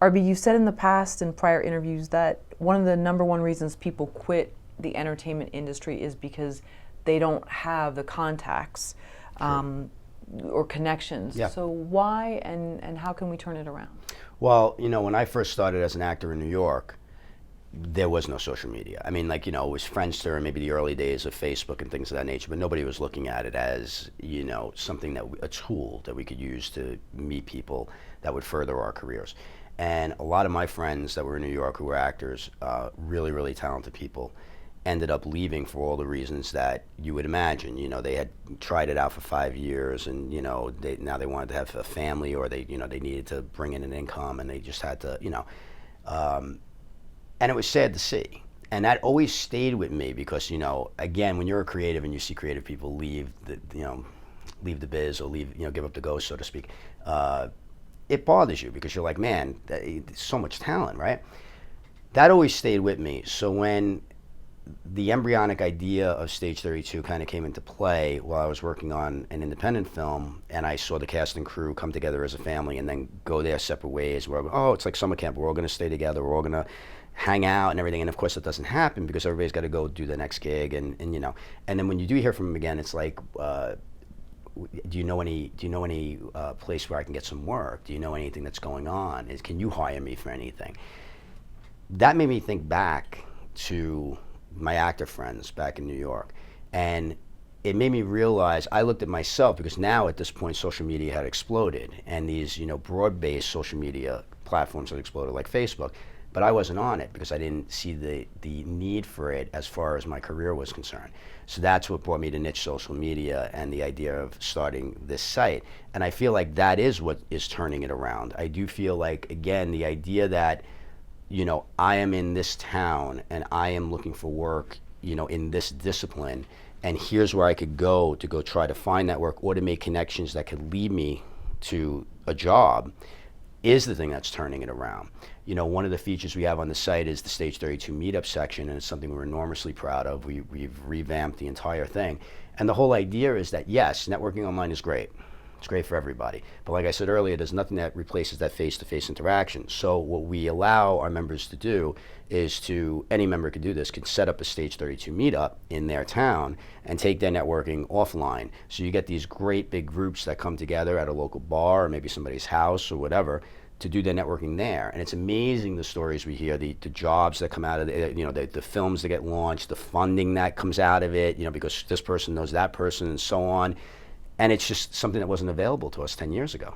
Arby, you said in the past in prior interviews that one of the number one reasons people quit the entertainment industry is because they don't have the contacts or connections. Yeah. So why and how can we turn it around? Well, when I first started as an actor in New York, there was no social media. I mean, it was Friendster and maybe the early days of Facebook and things of that nature, but nobody was looking at it as, something a tool that we could use to meet people that would further our careers. And a lot of my friends that were in New York who were actors, really, really talented people, ended up leaving for all the reasons that you would imagine. They had tried it out for 5 years, and now they wanted to have a family, or they needed to bring in an income, and they just had to, and it was sad to see. And that always stayed with me because, again, when you're a creative and you see creative people leave the biz or give up the ghost, so to speak, it bothers you because you're like, man, there's so much talent, right? That always stayed with me. So when the embryonic idea of Stage 32 kind of came into play while I was working on an independent film, and I saw the cast and crew come together as a family and then go their separate ways, where, it's like summer camp, we're all going to stay together, we're all going to hang out and everything. And of course it doesn't happen because everybody's got to go do the next gig, and then when you do hear from them again, it's like, do you know any place where I can get some work? Do you know anything that's going on? Can you hire me for anything? That made me think back to my actor friends back in New York, and it made me realize, I looked at myself, because now at this point social media had exploded, and these broad-based social media platforms had exploded like Facebook, but I wasn't on it because I didn't see the need for it as far as my career was concerned. So that's what brought me to niche social media and the idea of starting this site. And I feel like that is what is turning it around. I do feel like, again, the idea that, I am in this town and I am looking for work, in this discipline, and here's where I could go to try to find that work or to make connections that could lead me to a job, is the thing that's turning it around. One of the features we have on the site is the Stage 32 meetup section, and it's something we're enormously proud of. We've revamped the entire thing. And the whole idea is that, yes, networking online is great. It's great for everybody. But like I said earlier, there's nothing that replaces that face-to-face interaction. So what we allow our members to do is any member can do this, can set up a Stage 32 meetup in their town and take their networking offline. So you get these great big groups that come together at a local bar or maybe somebody's house or whatever to do their networking there. And it's amazing the stories we hear, the jobs that come out of it, the films that get launched, the funding that comes out of it, because this person knows that person and so on. And it's just something that wasn't available to us 10 years ago.